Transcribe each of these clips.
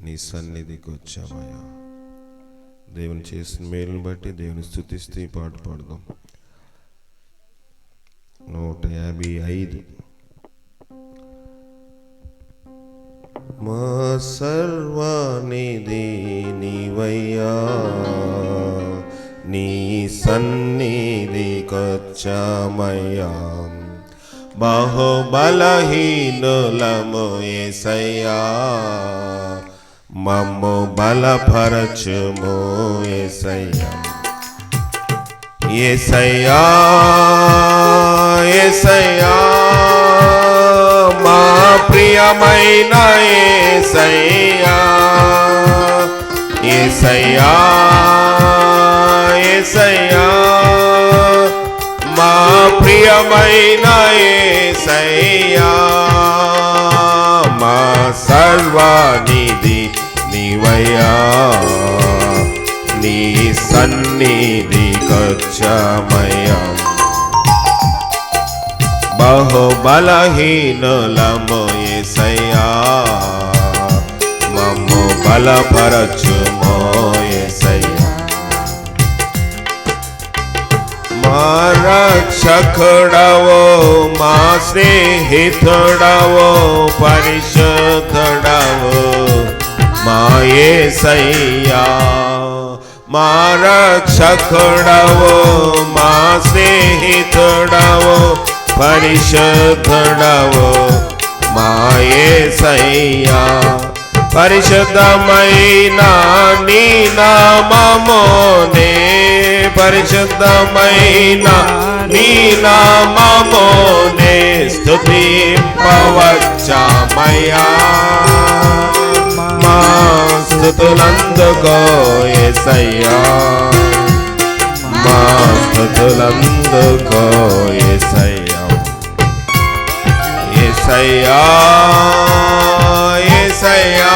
నీ సన్నిధికి వచ్చామయ్యా. దేవుని చేసిన మేలుని బట్టి దేవుని స్తుతిస్తూ ఈ పాట పాడదాం. 155. మా సర్వానిధి నీవయ్యా, నీ సన్నిధికొచ్చామయ్యా. బహుబలహీనులము యేసయ్యా, మమ్ము బలపరచుము యేసయ్యా. యేసయ్యా యేసయ్యా మా ప్రియమైన యేసయ్యా. యేసయ్యా యేసయ్యా మా ప్రియమైన యేసయ్యా. మా సర్వానిధి నీవయ్యా, నీ సన్నిధికొచ్చామయ్యా. బహుబలహీనులము యేసయ్యా, మమ్ము బలపరచుమో యేసయ్యా. మా రక్షకుడవో, మా స్నేహితుడవో, పరిశుద్ధుడవో మా యేసయ్యా. మా రక్షకుడవో, మా స్నేహితుడవో, పరిశుద్ధుడవో మా యేసయ్యా. పరిశుద్ధమైన నీ నామమునే, పరిశుద్ధమైన నీ నామమునే స్తుతింపవచ్చామయ్యా. మా స్తుతులందుకో యేసయ్యా, మా స్తుతులందుకో యేసయ్యా. యేసయ్యా యేసయ్యా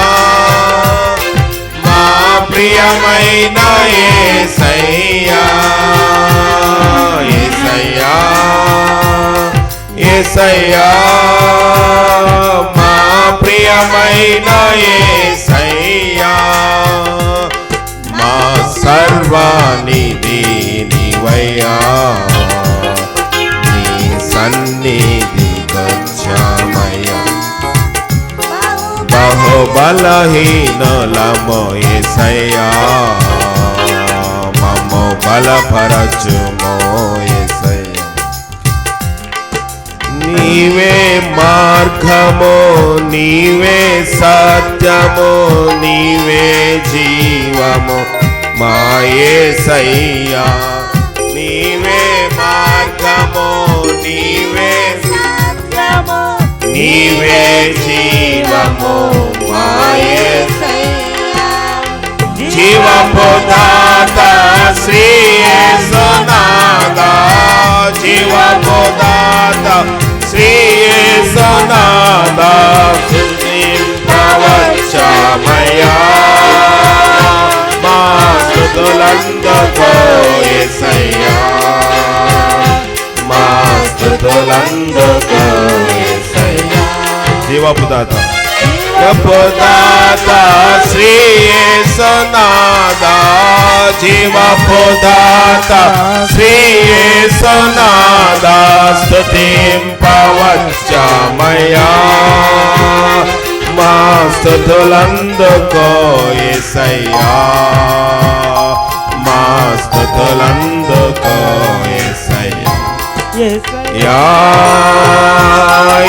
మా ప్రియమైన యేసయ్యా. యేసయ్యా యేసయ్యా మా ప్రియమైన యేసయ్యా. మా సర్వానిధి నీవయ్యా, నీ సన్నిధికొచ్చామయ్యా. బహుబలహీనులము యేసయ్యా, మమ్ము బలపరచుమో యేసయ్యా. నీవే మార్గము, నీవే సత్యము, నీవే జీవము మా యేసయ్యా. నీవే మార్గము, నీవే సత్యము, నీవే జీవము మా యేసయ్యా. జీవపు దాత శ్రీ యేసునాథ, జీవపు దాత శ్రీ యేసునాథ స్తుతింపవచ్చామయ్యా. మా స్తుతులందుకో యేసయ్యా, మా స్తుతులందుకో యేసయ్యా. జీవపు దాత, జీవపు దాత శ్రీ యేసునాథ, జీవపు దాత శ్రీ యేసునాథ స్తుతింపవచ్చామయ్యా. మా స్తుతులందుకో యేసయ్యా, మా స్తుతులందుకో యేసయ్యా. యేసయ్యా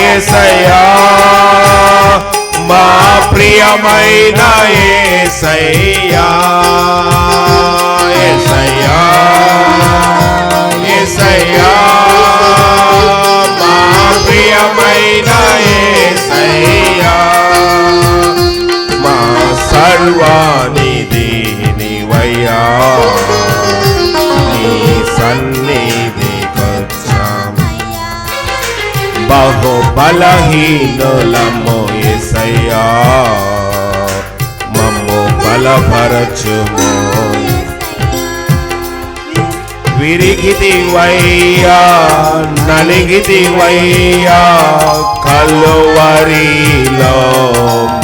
యేసయ్యా మా ప్రియమైన యేసయ్యా. యేసయ్యా యేసయ్యా మా ప్రియమైన యేసయ్యా. మా సర్వానిధి నీవయ్యా, నీ సన్నిధికొచ్చామయ్యా. బహుబలహీనులము యేసయ్యా, మమ్ము బలపరచుమో. విరిగితివయ్యా, నలిగితివయ్యా, కలువరిలో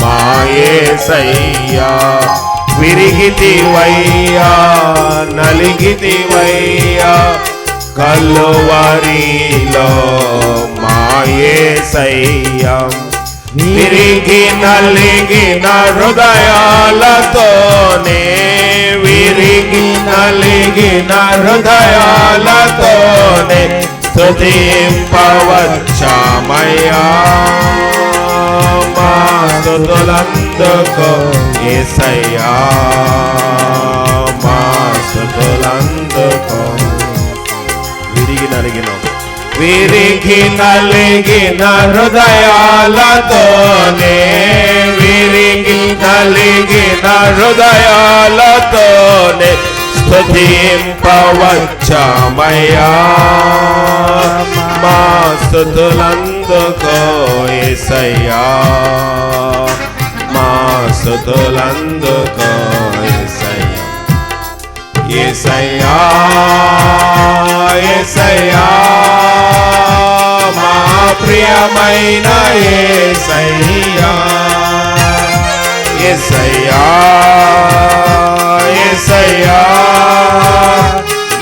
మా యేసయ్యా విరిగితివయ్యా నలిగితివయ్యా కలువరిలో మా యేసయ్యా విరిగి నలిగిన హృదయాలతోనే విరిగి నలిగిన హృదయాలతోనే స్తుతింపవచ్చామయ్యా మా స్తుతులందుకో యేసయ్యా మా స్తుతులందుకో విరిగి నలిగిన హృదయాలతోనే విరిగి నలిగిన హృదయాలతోనే స్తుతింపవచ్చామయ్యా మా స్తుతులందుకో యేసయ్యా మా స్తుతులందుకో యేసయ్యా యేసయ్యా యేసయ్యా మా ప్రియమైన యేసయ్యా యేసయ్యా యేసయ్యా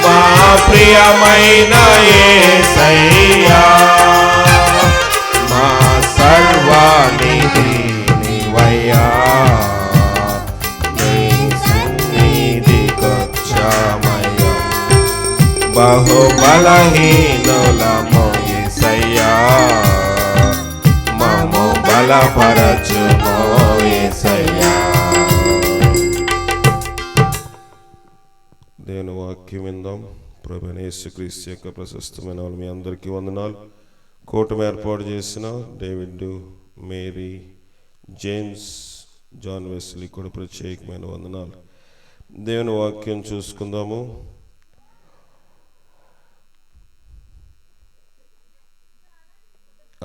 మా ప్రియమైన యేసయ్యా మా సర్వానిధి నీవయ్యా నీ సన్నిధికొచ్చామయ్యా బహు బలహీనులము యేసయ్యా మమ్ము బలపరచుమో యేసయ్యా. దేవుని వాక్యం విందాం. ప్రభువైన యేసుక్రీస్తు యొక్క ప్రశస్తమైన వాళ్ళు మీ అందరికీ వందనాలు. కూటమి ఏర్పాటు చేసిన David, Mary, James, John Wesley కూడా ప్రత్యేకమైన వందనాలు. దేవుని వాక్యం చూసుకుందాము.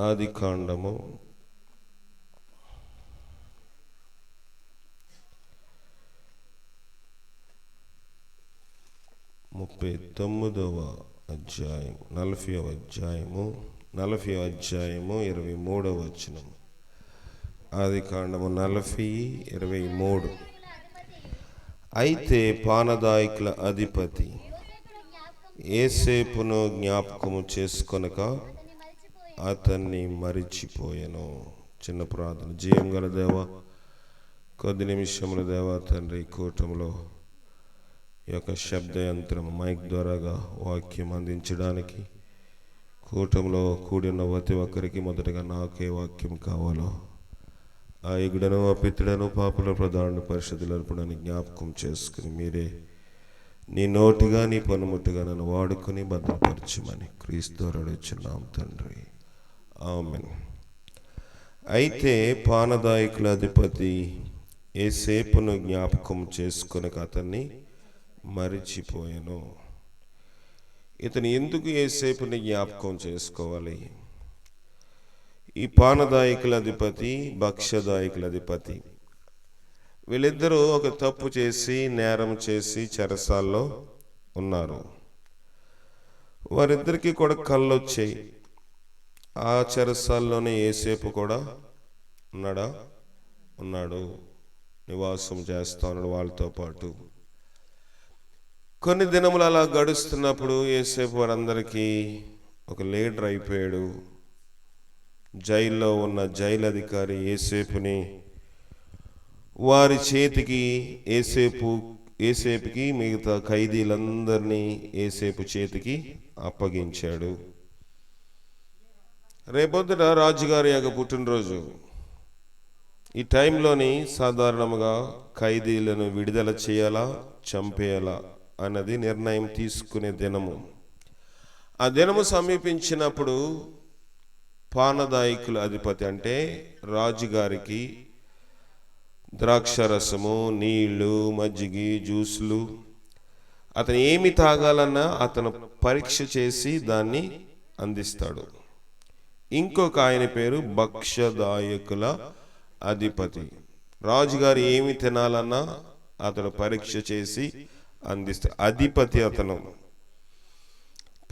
ఆదికాండము 39వ అధ్యాయం 40వ అధ్యాయము 23వ వచనం. ఆదికాండము 40:23. అయితే పానదాయకుల అధిపతి యోసేపును జ్ఞాపకము చేసుకొనక అతన్ని మరిచిపోయెను. చిన్న ప్రార్థన. జీవం గల దేవా, కొద్ది నిమిషముల దేవా తండ్రి, కూటములో ఈ యొక్క శబ్ద యంత్రం మైక్ ద్వారాగా వాక్యం అందించడానికి కూటంలో కూడిన ప్రతి ఒక్కరికి మొదటగా నాకే వాక్యం కావాలో ఆ ఎగుడను ఆ పిత్తుడను పాపుల ప్రధాన పరిషత్తులు అర్పణని జ్ఞాపకం చేసుకుని మీరే నీ నోటిగా నీ పనుముట్టుగా నన్ను వాడుకొని భద్రపరచమని క్రీస్తు అడుగుచున్నాం తండ్రి, ఆమేన్. అయితే పానదాయకుల అధిపతి యోసేపును జ్ఞాపకం చేసుకొనక అతన్ని మరిచిపోయాను. ఇతను ఎందుకు యోసేపుని జ్ఞాపకం చేసుకోవాలి? ఈ పానదాయకుల అధిపతి, భక్ష్యదాయకుల అధిపతి, వీళ్ళిద్దరూ ఒక తప్పు చేసి నేరం చేసి చెరసాల్లో ఉన్నారు. వారిద్దరికీ కూడా కళ్ళు వచ్చాయి. ఆ చెరసాల్లోనే యోసేపు కూడా ఉన్నాడు, నివాసం చేస్తా ఉన్నాడు వాళ్ళతో పాటు. కొన్ని దినములు అలా గడుస్తున్నప్పుడు యోసేపు వారందరికీ ఒక లీడర్ అయిపోయాడు. జైల్లో ఉన్న జైలు అధికారి యోసేపుని వారి చేతికి యోసేపుకి మిగతా ఖైదీలందరినీ యోసేపు చేతికి అప్పగించాడు. రేపొద్దున రాజుగారి యొక్క పుట్టినరోజు. ఈ టైంలోని సాధారణంగా ఖైదీలను విడుదల చేయాలా చంపేయాలా అన్నది నిర్ణయం తీసుకునే దినము. ఆ దినము సమీపించినప్పుడు పానదాయకుల అధిపతి అంటే రాజుగారికి ద్రాక్షరసము, నీళ్లు, మజ్జిగి, జ్యూసులు అతను ఏమి తాగాలన్నా అతను పరీక్ష చేసి దాన్ని అందిస్తాడు. ఇంకొక ఆయన పేరు భక్ష్యదాయకుల అధిపతి. రాజుగారు ఏమి తినాలన్నా అతను పరీక్ష చేసి అందిస్తాడు. అధిపతి అతను.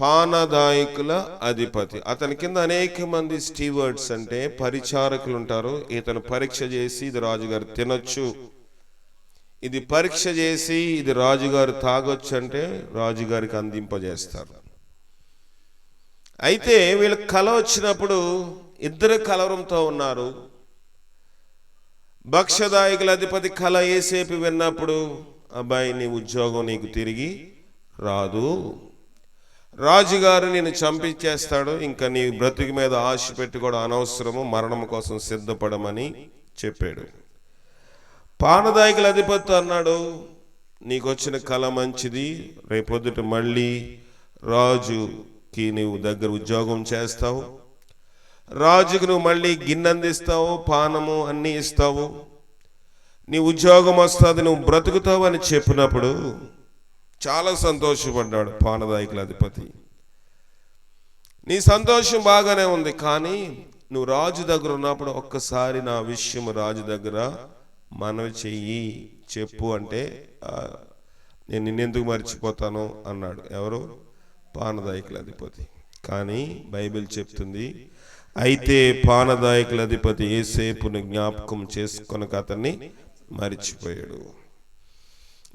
పానదాయకుల అధిపతి. అతని కింద అనేక మంది స్టీవర్డ్స్ అంటే పరిచారకులు ఉంటారు. ఇతను పరీక్ష చేసి ఇది రాజుగారు తినొచ్చు, ఇది పరీక్ష చేసి ఇది రాజుగారు తాగొచ్చు అంటే రాజుగారికి అందింపజేస్తారు. అయితే వీళ్ళకి కల వచ్చినప్పుడు ఇద్దరు కలవరంతో ఉన్నారు. భక్ష్యదాయకుల అధిపతి కల ఏసేపు విన్నప్పుడు, అబ్బాయి నీ ఉద్యోగం నీకు తిరిగి రాదు, రాజుగారు నేను చంపించేస్తాడు, ఇంకా నీ బ్రతుకు మీద ఆశ పెట్టుకోవడం అనవసరము, మరణం కోసం సిద్ధపడమని చెప్పాడు. పానదాయకుల అధిపతి అన్నాడు, నీకు వచ్చిన కళ మంచిది, రేపొద్దుట మళ్ళీ రాజుకి నీవు దగ్గర ఉద్యోగం చేస్తావు, రాజుకు నువ్వు మళ్ళీ గిన్నె అందిస్తావు, పానము అన్నీ ఇస్తావు, నీ ఉద్యోగం వస్తుంది, నువ్వు బ్రతుకుతావు అని చెప్పినప్పుడు చాలా సంతోషపడ్డాడు పానదాయకుల అధిపతి. నీ సంతోషం బాగానే ఉంది, కానీ నువ్వు రాజు దగ్గర ఉన్నప్పుడు ఒక్కసారి నా విషయం రాజు దగ్గర మనవి చెయ్యి, చెప్పు అంటే, నేను నిన్నెందుకు మర్చిపోతాను అన్నాడు. ఎవరు? పానదాయకుల అధిపతి. కానీ బైబిల్ చెప్తుంది, అయితే పానదాయకుల అధిపతి యేసేపును జ్ఞాపకం చేసుకొనక అతన్ని మరిచిపోయాడు.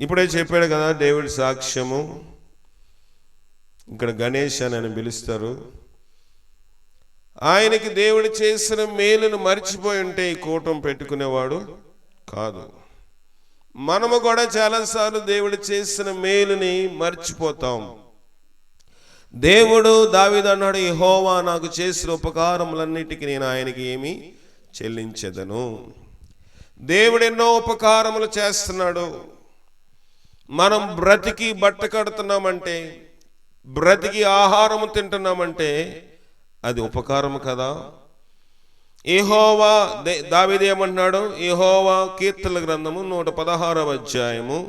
ఇప్పుడే చెప్పాడు కదా దేవుడి సాక్ష్యము. ఇక్కడ గణేష్ అని పిలుస్తారు. ఆయనకి దేవుడు చేసిన మేలును మర్చిపోయి ఉంటే ఈ కూటం పెట్టుకునేవాడు కాదు. మనము కూడా చాలాసార్లు దేవుడు చేసిన మేలుని మర్చిపోతాం. దేవుడు దావీదు అన్నాడు, యెహోవా నాకు చేసిన ఉపకారములన్నిటికీ నేను ఆయనకి ఏమి చెల్లించెదను. దేవుడు ఎన్నో ఉపకారములు చేస్తున్నాడు. మనం బ్రతికి బట్ట కడుతున్నామంటే, బ్రతికి ఆహారము తింటున్నామంటే అది ఉపకారము కదా. యెహోవా, దావీదు ఏమంటున్నాడు? యెహోవా కీర్తనల గ్రంథము 116వ అధ్యాయము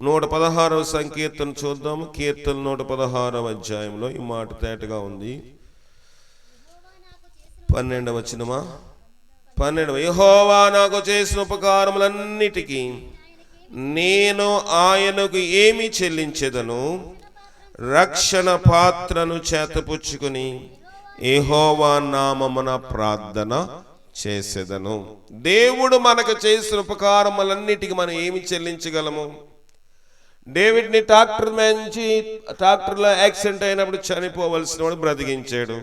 116వ సంకీర్తన చూద్దాము. కీర్తన 116వ అధ్యాయంలో ఈ మాట తేటగా ఉంది. 12వ వచనమా? 12వ. యెహోవా నాకు చేసిన ఉపకారములన్నిటికీ నేను ఆయనకు ఏమి చెల్లించెదను? రక్షణ పాత్రను చేతపుచ్చుకుని యెహోవా నామమున ప్రార్థన చేసేదను. దేవుడు మనకు చేసిన ఉపకారములన్నిటికీ మనం ఏమి చెల్లించగలము? డేవిడ్ని ట్రాక్టర్లో యాక్సిడెంట్ అయినప్పుడు చనిపోవలసిన వాడు బ్రతికించాడు.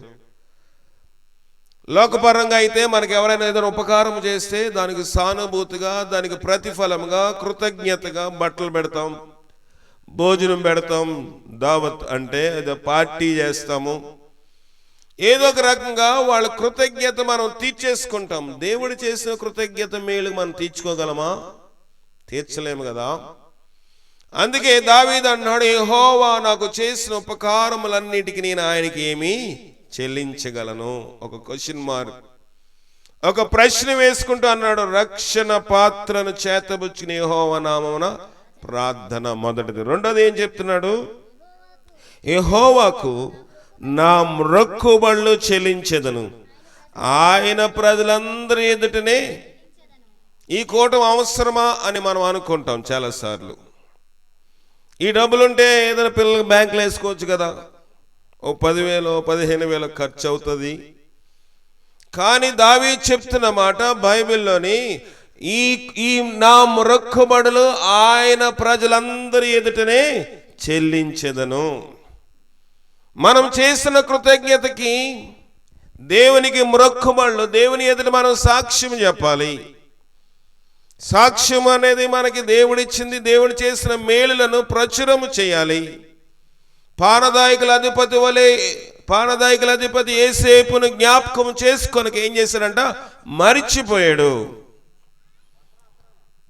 లోకపరంగా అయితే మనకు ఎవరైనా ఏదైనా ఉపకారం చేస్తే దానికి సానుభూతిగా, దానికి ప్రతిఫలంగా, కృతజ్ఞతగా బట్టలు పెడతాం, భోజనం పెడతాం, దావత్ అంటే ఏదో పార్టీ చేస్తాము, ఏదో ఒక రకంగా వాళ్ళ కృతజ్ఞత మనం తీర్చేసుకుంటాం. దేవుడు చేసిన కృతజ్ఞత మేలు మనం తీర్చుకోగలమా? తీర్చలేము కదా. అందుకే దావీదు అన్నాడు, యెహోవా నాకు చేసిన ఉపకారములన్నిటికీ నేను ఆయనకి ఏమి చెల్లించగలను. ఒక క్వశ్చన్ మార్క్, ఒక ప్రశ్న వేసుకుంటూ అన్నాడు, రక్షణ పాత్రను చేతబుచ్చుకుని యెహోవా నామమున ప్రార్థన. మొదటిది. రెండోది ఏం చెప్తున్నాడు? యెహోవాకు నా మ్రొక్కుబళ్ళు చెల్లించెదను, ఆయన ప్రజలందరి ఎదుటనే. ఈ కూటం అవసరమా అని మనం అనుకుంటాం చాలాసార్లు. ఈ డబ్బులుంటే ఏదైనా పిల్లలకు బ్యాంకులో వేసుకోవచ్చు కదా, ఓ 10,000 15,000 ఖర్చు అవుతుంది. కానీ దావీదు చెప్తున్న మాట బైబిల్లోని, ఈ నా మొక్కుబడులు ఆయన ప్రజలందరి ఎదుటనే చెల్లించెదను. మనం చేసిన కృతజ్ఞతకి దేవునికి మొక్కుబడులు, దేవుని ఎదుట మనం సాక్ష్యం చెప్పాలి. సాక్ష్యం అనేది మనకి దేవుడిచ్చింది, దేవుడు చేసిన మేలులను ప్రచురము చేయాలి. పానదాయకుల అధిపతి యేసేపును జ్ఞాపకం చేసుకొనక ఏం చేశాడంట? మరిచిపోయాడు.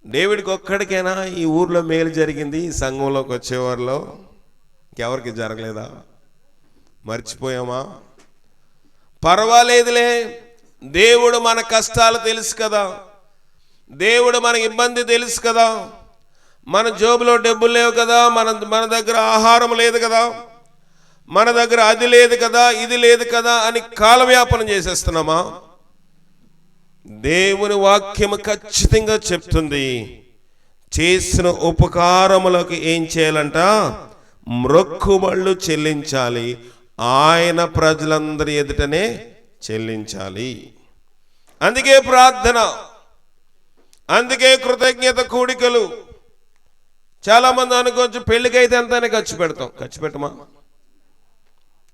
డేవిడ్కి ఒక్కడికైనా ఈ ఊర్లో మేలు జరిగింది, ఈ సంఘంలోకి వచ్చేవారిలో ఇంకెవరికి జరగలేదా? మర్చిపోయామా? పర్వాలేదులే, దేవుడు మన కష్టాలు తెలుసు కదా, దేవుడు మన ఇబ్బంది తెలుసు కదా, మన జోబులో డబ్బులు లేవు కదా, మన దగ్గర ఆహారం లేదు కదా, మన దగ్గర అది లేదు కదా, ఇది లేదు కదా అని కాలవ్యాపనం చేసేస్తున్నామా? దేవుని వాక్యము ఖచ్చితంగా చెప్తుంది, చేసిన ఉపకారములకు ఏం చేయాలంట? మ్రొక్కుబళ్ళు చెల్లించాలి. ఆయన ప్రజలందరి ఎదుటనే చెల్లించాలి. అందుకే ప్రార్థన, అందుకే కృతజ్ఞత కూడికలు. చాలా మంది అనుకోవచ్చు పెళ్లికైతే ఎంతనే ఖర్చు పెడతాం. ఖర్చు పెట్టమా?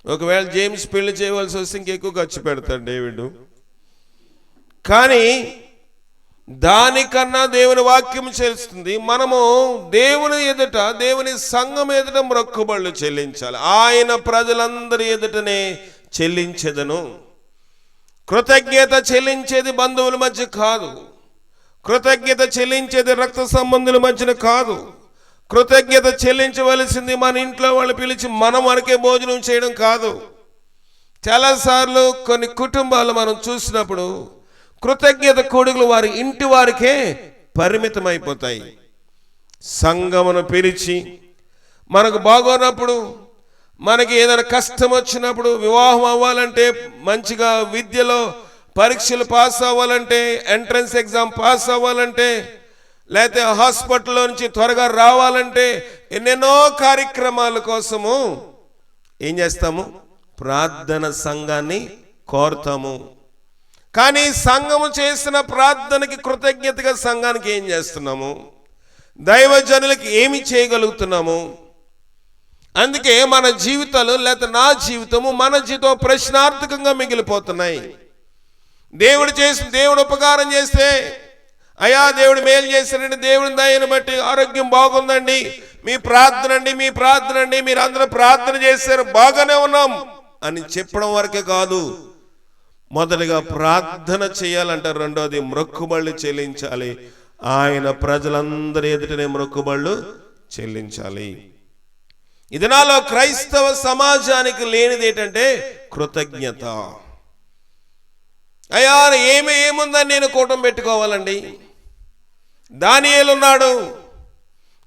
ఒకవేళ జేమ్స్ పెళ్లి చేయవలసి వస్తే ఇంకెక్కువ ఖర్చు పెడతాడు డేవిడ్. కానీ దానికన్నా దేవుని వాక్యం చేస్తుంది, మనము దేవుని ఎదుట, దేవుని సంఘం ఎదుట మ్రొక్కుబళ్ళు చెల్లించాలి. ఆయన ప్రజలందరి ఎదుటనే చెల్లించెదను. కృతజ్ఞత చెల్లించేది బంధువుల మధ్య కాదు, కృతజ్ఞత చెల్లించేది రక్త సంబంధుల మధ్యన కాదు. కృతజ్ఞత చెల్లించవలసింది మన ఇంట్లో వాళ్ళు పిలిచి మనం మనకే భోజనం చేయడం కాదు. చాలాసార్లు కొన్ని కుటుంబాలు మనం చూసినప్పుడు కృతజ్ఞత కూడికలు వారి ఇంటి వారికే పరిమితం అయిపోతాయి. సంఘమును పిలిచి మనకు బాగోనప్పుడు, మనకి ఏదైనా కష్టం వచ్చినప్పుడు, వివాహం అవ్వాలంటే, మంచిగా విద్యలో పరీక్షలు పాస్ అవ్వాలంటే, ఎంట్రన్స్ ఎగ్జామ్ పాస్ అవ్వాలంటే, లేకపోతే హాస్పిటల్లో నుంచి త్వరగా రావాలంటే, ఎన్నెన్నో కార్యక్రమాల కోసము ఏం చేస్తాము? ప్రార్థన సంఘాన్ని కోరుతాము. కానీ సంఘము చేసిన ప్రార్థనకి కృతజ్ఞతగా సంఘానికి ఏం చేస్తున్నాము? దైవజనులకి ఏమి చేయగలుగుతున్నాము? అందుకే మన జీవితాలు, లేకపోతే నా జీవితము, మన జీవితం ప్రశ్నార్థకంగా మిగిలిపోతున్నాయి. దేవుడు ఉపకారం చేస్తే, అయ్యా దేవుడు మేలు చేశారండి, దేవుని దయని బట్టి ఆరోగ్యం బాగుందండి, మీ ప్రార్థన అండి, మీ ప్రార్థన అండి, మీరు అందరూ ప్రార్థన చేశారు, బాగానే ఉన్నాం అని చెప్పడం వరకే కాదు. మొదటిగా ప్రార్థన చేయాలంటారు, రెండోది మ్రొక్కుబళ్ళు చెల్లించాలి. ఆయన ప్రజలందరి ఎదుటనే మ్రొక్కుబళ్ళు చెల్లించాలి. ఇది నాలో క్రైస్తవ సమాజానికి లేనిది ఏంటంటే కృతజ్ఞత. అయ్యా ఏముందని నేను కూటం పెట్టుకోవాలండి? దానియేలు ఉన్నాడు.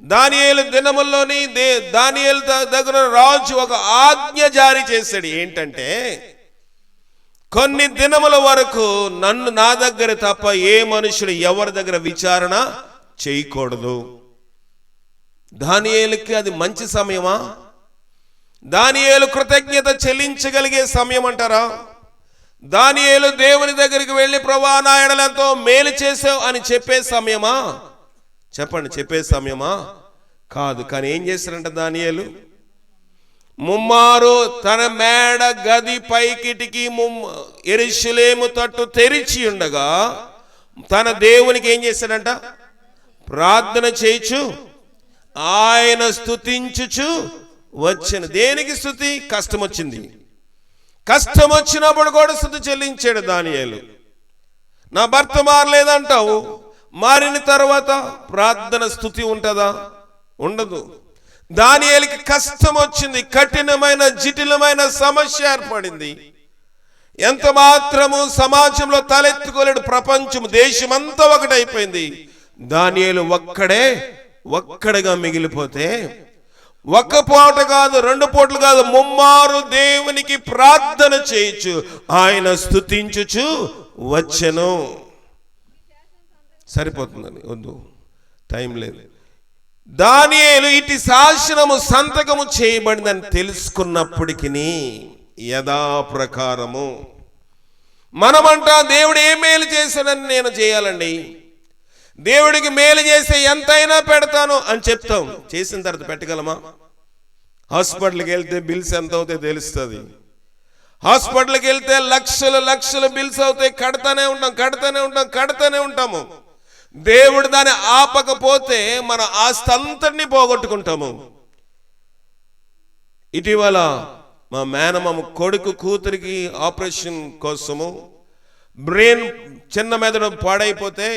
దానియేలు దినముల్లోని దానియేలు దగ్గర రాజు ఒక ఆజ్ఞ జారీ చేశాడు. ఏంటంటే, కొన్ని దినముల వరకు నా దగ్గర తప్ప ఏ మనుషుడు ఎవరి దగ్గర విచారణ చేయకూడదు. దానియేలుకి అది మంచి సమయమా? దానియేలు కృతజ్ఞత చెల్లించగలిగే సమయం అంటారా? దానియేలు దేవుని దగ్గరికి వెళ్ళి ప్రభువా నా ఎడల ఎంతో మేలు చేసావు అని చెప్పే సమయమా? చెప్పండి, చెప్పే సమయమా? కాదు. కానీ ఏం చేశారంట దానియేలు? ముమ్మారు తన మేడ గది పైకిటికి యెరూషలేము తట్టు తెరిచి ఉండగా తన దేవునికి ఏం చేశాడంట? ప్రార్థన చేయుచు ఆయన స్తుతించుచు వచ్చాను. దేనికి స్తుతి? కష్టం వచ్చింది. కష్టం వచ్చినప్పుడు కూడా స్తుతి చెల్లించాడు దానియేలు. నా భర్త మారలేదంటావు, మారిన తర్వాత ప్రార్థన స్తుతి ఉంటుందా? ఉండదు. దానియేలుకి కష్టం వచ్చింది, కఠినమైన జటిలమైన సమస్య ఏర్పడింది. ఎంత మాత్రము సమాజంలో తలెత్తుకోలేడు. ప్రపంచం, దేశమంతా ఒకటైపోయింది. దానియేలు ఒక్కడిగా మిగిలిపోతే, ఒక్క పూట కాదు, 2 పూటలు కాదు, ముమ్మారు దేవునికి ప్రార్థన చేయొచ్చు, ఆయన స్తుతించుచు వచ్చెను. సరిపోతుందని వద్దు, టైం లేదు. దానియేలు ఇటు శాసనము సంతకము చేయబడిందని తెలుసుకున్నప్పటికీ యథాప్రకారము మనమంటా దేవుడు ఏ మేలు చేశాడని నేను చేయాలండి, దేవుడికి మేలు చేస్తే ఎంతైనా పెడతాను అని చెప్తాం. చేసిన తర్వాత పెట్టగలమా? హాస్పిటల్కి వెళ్తే బిల్స్ ఎంత అవుతాయి తెలుస్తుంది. హాస్పిటల్కి వెళ్తే లక్షల బిల్స్ అవుతాయి. కడతానే ఉంటాము. దేవుడు దాన్ని ఆపకపోతే మన ఆస్తి అంతటినీ పోగొట్టుకుంటాము. ఇటీవల మా మేనమామ కొడుకు కూతురికి ఆపరేషన్ కోసము బ్రెయిన్ చిన్న మెదడు పాడైపోతే,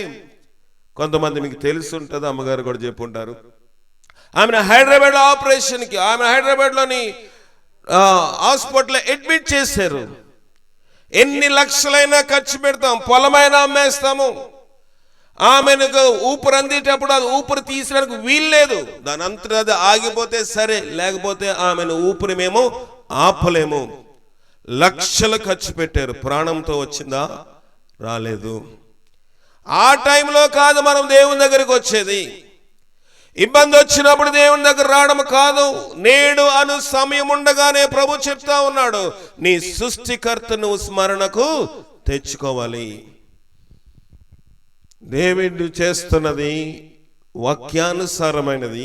కొంతమంది మీకు తెలిసి ఉంటుంది, అమ్మగారు కూడా చెప్పుంటారు, ఆమెను హైదరాబాద్ ఆపరేషన్కి, ఆమె హైదరాబాద్లోని హాస్పిటల్లో అడ్మిట్ చేశారు. ఎన్ని లక్షలైనా ఖర్చు పెడతాం, పొలమైనా అమ్మేస్తాము. ఆమెను ఊపిరి అందేటప్పుడు అది ఊపిరి తీసడానికి వీల్లేదు. దాని అంతటా అది ఆగిపోతే సరే, లేకపోతే ఆమెను ఊపిరి మేము ఆపలేము. లక్షలు ఖర్చు పెట్టారు. ప్రాణంతో వచ్చిందా? రాలేదు. ఆ టైంలో కాదు మనం దేవుని దగ్గరికి వచ్చేది. ఇబ్బంది వచ్చినప్పుడు దేవుని దగ్గర రావడం కాదు. నేడు అను సమయం ఉండగానే ప్రభు చెప్తా ఉన్నాడు, నీ సృష్టికర్త నువ్వు స్మరణకు తెచ్చుకోవాలి. దేవుడు చేస్తున్నది వాక్యానుసారమైనది.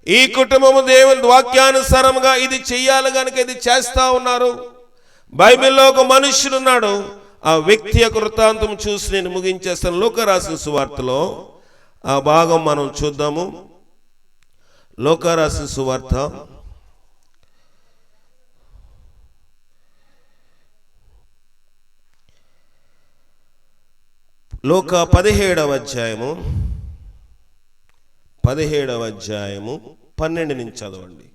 ఈ కుటుంబము దేవుని వాక్యానుసారంగా ఇది చెయ్యాలి కనుక ఇది చేస్తా ఉన్నారు. బైబిల్లో ఒక మనుష్యుడున్నాడు. ఆ వ్యక్తి యొక్క వృత్తాంతం చూసి నేను ముగించేస్తాను. లూకా రాసిన సువార్తలో ఆ భాగం మనం చూద్దాము. లూకా రాసిన సువార్త లూకా 17వ అధ్యాయము 12 నుంచి చదవండి.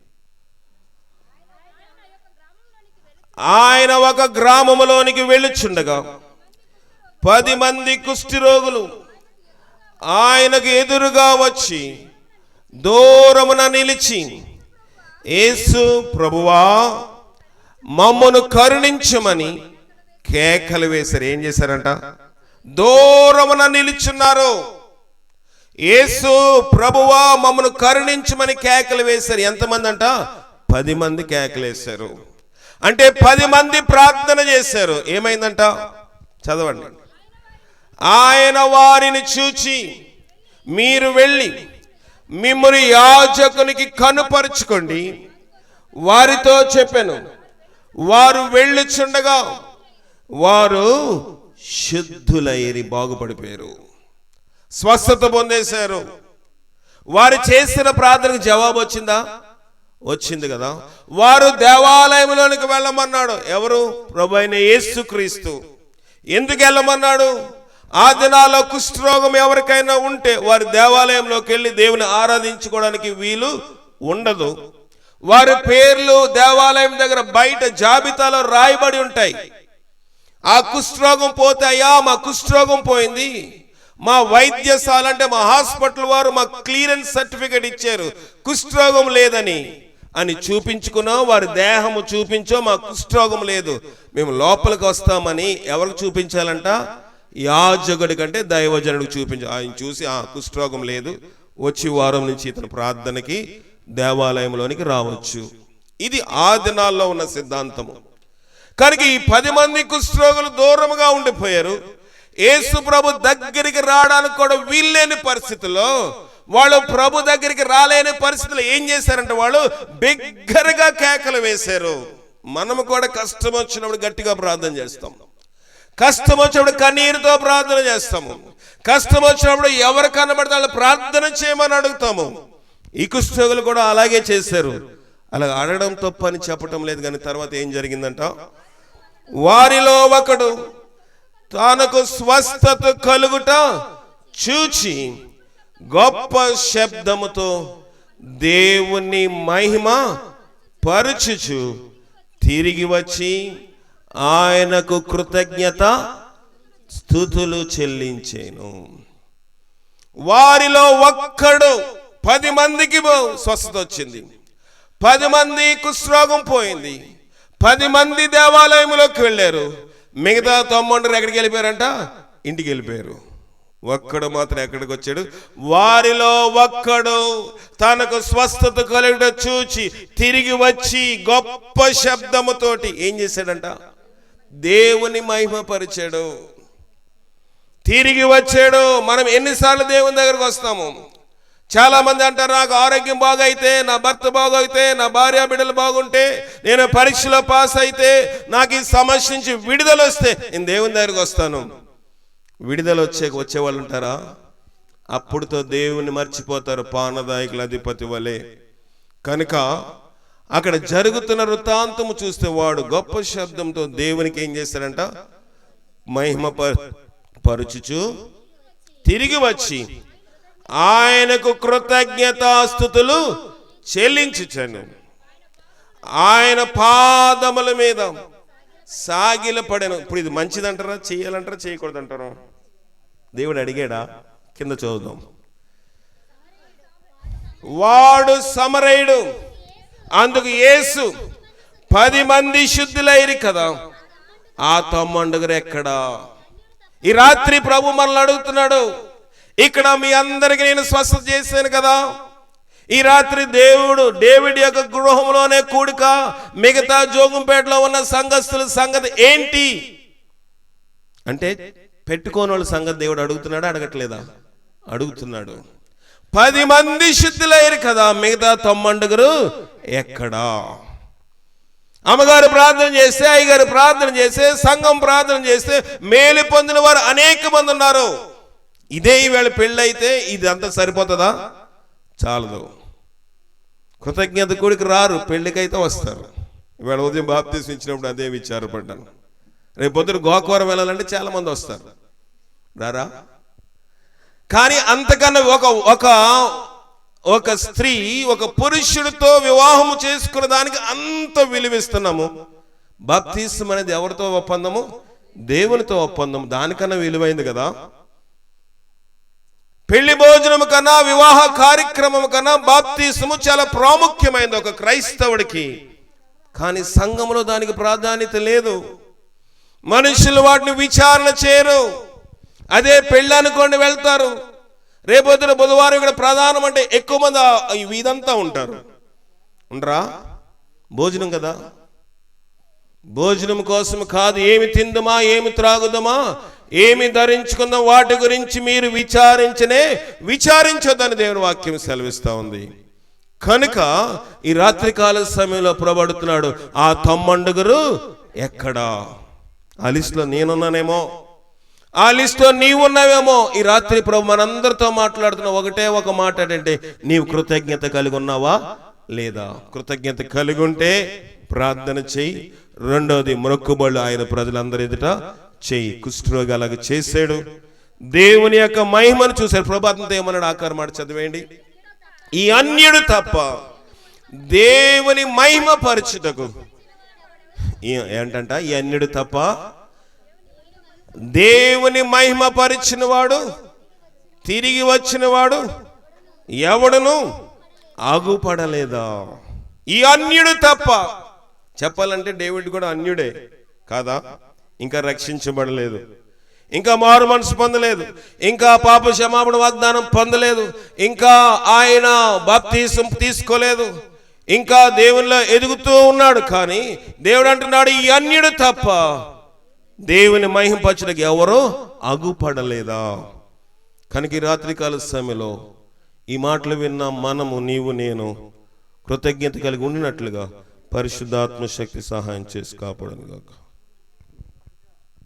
ఆయన ఒక గ్రామములోనికి వెళ్ళుచుండగా 10 మంది కుష్ఠరోగులు ఆయనకు ఎదురుగా వచ్చి దూరమున నిలిచి, యేసు ప్రభువా మమ్మను కరుణించమని కేకలు వేశారు. ఏం చేశారంట? దూరమున నిలుచున్నారు. యేసు ప్రభువా మమ్మను కరుణించమని కేకలు వేశారు. ఎంతమంది అంట? 10 మంది కేకలు వేశారు. అంటే 10 మంది ప్రార్థన చేశారు. ఏమైందంట? చదవండి. ఆయన వారిని చూచి, మీరు వెళ్ళి మిమ్మును యాజకునికి కనుపరుచుకోండి వారితో చెప్పాను. వారు వెళ్ళుచుండగా వారు శుద్ధులైరి, బాగుపడిపోయారు, స్వస్థత పొందేశారు. వారు చేసిన ప్రార్థనకు జవాబు వచ్చిందా? వచ్చింది కదా. వారు దేవాలయంలోనికి వెళ్ళమన్నాడు. ఎవరు? ప్రభు అయిన యేసుక్రీస్తు. ఎందుకు వెళ్ళమన్నాడు? ఆ దినాల్లో కుష్ఠరోగం ఎవరికైనా ఉంటే వారు దేవాలయంలోకి వెళ్ళి దేవుని ఆరాధించుకోవడానికి వీలు ఉండదు. వారి పేర్లు దేవాలయం దగ్గర బయట జాబితాలో రాయబడి ఉంటాయి. ఆ కుష్ఠరోగం పోతే, అయ్యా మా కుష్ఠరోగం పోయింది, మా వైద్యశాల అంటే మా హాస్పిటల్ వారు మా క్లియరెన్స్ సర్టిఫికేట్ ఇచ్చారు, కుష్ఠరోగం లేదని అని చూపించుకున్నా, వారి దేహము చూపించో మా కుష్ఠరోగం లేదు, మేము లోపలికి వస్తామని ఎవరికి చూపించాలంట? యాజకుడి కంటే దైవజనుడికి చూపించాలి. ఆయన చూసి ఆ కుష్ఠరోగం లేదు, వచ్చి వారం నుంచి ఇతను ప్రార్థనకి దేవాలయంలోనికి రావచ్చు. ఇది ఆ దినాల్లో ఉన్న సిద్ధాంతము. కనుక ఈ 10 మంది కుష్ఠరోగులు దూరముగా ఉండిపోయారు. యేసు ప్రభు దగ్గరికి రావడానికి కూడా వీల్లేని పరిస్థితుల్లో, వాళ్ళు ప్రభు దగ్గరికి రాలేని పరిస్థితుల్లో ఏం చేశారంటే వాళ్ళు బిగ్గరగా కేకలు వేశారు. మనము కూడా కష్టం వచ్చినప్పుడు గట్టిగా ప్రార్థన చేస్తాం, కష్టం వచ్చినప్పుడు కన్నీరుతో ప్రార్థన చేస్తాము, కష్టం వచ్చినప్పుడు ఎవరు కనబడితే వాళ్ళు ప్రార్థన చేయమని అడుగుతాము. ఈ కుష్ఠరోగులు కూడా అలాగే చేశారు. అలా అడగడం తప్పు అని చెప్పటం లేదు, కానీ తర్వాత ఏం జరిగిందంట? వారిలో ఒకడు తనకు స్వస్థత కలుగుట చూచి గొప్ప శబ్దముతో దేవుని మహిమ పరచుచు తిరిగి వచ్చి ఆయనకు కృతజ్ఞత స్తుతులు చెల్లించేను. వారిలో ఒక్కడు, 10 మందికి స్వస్థత వచ్చింది, 10 మంది కుష్ఠరోగం పోయింది, 10 మంది దేవాలయంలోకి వెళ్ళారు. మిగతా 90 ఎక్కడికి వెళ్ళిపోయారంట? ఇంటికి వెళ్ళిపోయారు. ఒక్కడు మాత్రం ఎక్కడికి వచ్చాడు? వారిలో ఒక్కడు తనకు స్వస్థత కలుగుట చూచి తిరిగి వచ్చి గొప్ప శబ్దముతోటి ఏం చేశాడంట? దేవుని మహిమపరిచాడు, తిరిగి వచ్చాడు. మనం ఎన్నిసార్లు దేవుని దగ్గరకు వస్తాము? చాలా మంది అంటారు, నాకు ఆరోగ్యం బాగైతే, నా భర్త బాగైతే, నా భార్య బిడ్డలు బాగుంటే, నేను పరీక్షలో పాస్ అయితే, నాకు ఈ సమస్య నుంచి విడుదల వస్తే నేను దేవుని దగ్గరకు వస్తాను. విడుదల వచ్చేవాళ్ళు ఉంటారా? అప్పుడుతో దేవుని మర్చిపోతారు, పానదాయకుల అధిపతి వలె. కనుక అక్కడ జరుగుతున్న వృత్తాంతము చూస్తే వాడు గొప్ప శబ్దంతో దేవునికి ఏం చేశాడంట? మహిమ పరుచుచు తిరిగి వచ్చి ఆయనకు కృతజ్ఞతాస్తుతులు చెల్లించుచను ఆయన పాదముల మీద సాగిలపడెను. ఇప్పుడు ఇది మంచిదంటారా, చేయాలంటారా, చేయకూడదంటారా? దేవుడు అడిగాడా? కింద చదువుదాం. వాడు సమరయుడు, అందుకు యేసు 10 మంది శుద్ధులైరి కదా, ఆ 90 ఎక్కడా? ఈ రాత్రి ప్రభు మనల్ని అడుగుతున్నాడు, ఇక్కడ మీ అందరికీ నేను స్వస్థత చేశాను కదా. ఈ రాత్రి డేవిడ్ యొక్క గృహంలోనే కూడిక, మిగతా జోగుంపేటలో ఉన్న సంఘస్థుల సంగతి ఏంటి అంటే, పెట్టుకోని వాళ్ళ సంగతి దేవుడు అడుగుతున్నాడా అడగట్లేదా? అడుగుతున్నాడు. 10 మంది శుద్ధులయ్యారు కదా, మిగతా 90 ఎక్కడా? అమ్మగారు ప్రార్థన చేస్తే, అయ్యగారు ప్రార్థన చేస్తే, సంఘం ప్రార్థన చేస్తే మేలు పొందిన వారు అనేక మంది ఉన్నారు. ఇదే ఈవేళ పెళ్ళైతే ఇది అంతా సరిపోతుందా? చాలదు. కృతజ్ఞత కూడికి రారు, పెళ్ళికైతే వస్తారు. ఇవాళ ఉదయం బాప్తీసం ఇచ్చినప్పుడు అదే విచారపడ్డాను. రేపు పొద్దున గోకవరం వెళ్ళాలంటే చాలా మంది వస్తారు, రారా? కానీ అంతకన్నా ఒక స్త్రీ ఒక పురుషుడితో వివాహం చేసుకున్న దానికి అంత విలువిస్తున్నాము. బాప్తీసం అనేది ఎవరితో ఒప్పందము? దేవునితో ఒప్పందం. దానికన్నా విలువైంది కదా. పెళ్లి భోజనం కన్నా, వివాహ కార్యక్రమం కన్నా బాప్తీసము చాలా ప్రాముఖ్యమైనది ఒక క్రైస్తవుడికి. కానీ సంఘంలో దానికి ప్రాధాన్యత లేదు. మనుషులు వాటిని విచారణ చేయరు. అదే పెళ్ళి అనుకోండి, వెళ్తారు. రేపొద్దున బుధవారం ఇక్కడ ప్రధానం అంటే ఎక్కువ మంది ఇదంతా ఉంటారు. ఉండరా? భోజనం కదా. భోజనం కోసం కాదు, ఏమి తిందుమా, ఏమి త్రాగుదమా, ఏమి ధరించుకుందాం, వాటి గురించి మీరు విచారించొద్దని దేవుని వాక్యం సెలవిస్తా ఉంది. కనుక ఈ రాత్రికాల సమయంలో ప్రభడుతున్నాడు, ఆ 90 ఎక్కడా? ఆ లిస్టులో నేనున్నానేమో, ఆ లిస్టులో నీవున్నావేమో. ఈ రాత్రి ప్రభు మనందరితో మాట్లాడుతున్న ఒకటే ఒక మాట ఏంటంటే, నీవు కృతజ్ఞత కలిగి ఉన్నావా లేదా? కృతజ్ఞత కలిగి ఉంటే ప్రార్థన చెయ్యి. రెండోది, మొక్కుబళ్ళు ఆయన ప్రజలందరి ఎదుట చెయ్యి. కుష్ఠరోగి అలాగ చేశాడు, దేవుని యొక్క మహిమను చూశాడు. ప్రభాతంతో ఏమన్నాడు? ఆకారం మాట చదివేయండి. ఈ అన్యుడు తప్ప దేవుని మహిమ పరచుటకు ఏంటంట? ఈ అన్యుడు తప్ప దేవుని మహిమ పరిచిన వాడు, తిరిగి వచ్చిన వాడు ఎవడును ఆగుపడలేదా? ఈ అన్యుడు తప్ప. చెప్పాలంటే డేవిడ్ కూడా అన్యుడే కాదా? ఇంకా రక్షించబడలేదు, ఇంకా మారు మనసు పొందలేదు, ఇంకా పాప క్షమాపణ వాగ్దానం పొందలేదు, ఇంకా ఆయన బాప్తీసం తీసుకోలేదు, ఇంకా దేవునిలో ఎదుగుతూ ఉన్నాడు. కానీ దేవుడు అంటున్నాడు, ఈ అన్యుడు తప్ప దేవుని మహింపరచుటకు ఎవరో అగుపడలేదా? కనుక ఈ రాత్రికాల సమయంలో ఈ మాటలు విన్న మనము, నీవు నేను కృతజ్ఞత కలిగి ఉండినట్లుగా పరిశుద్ధాత్మ శక్తి సహాయం చేసి కాపాడను గాక.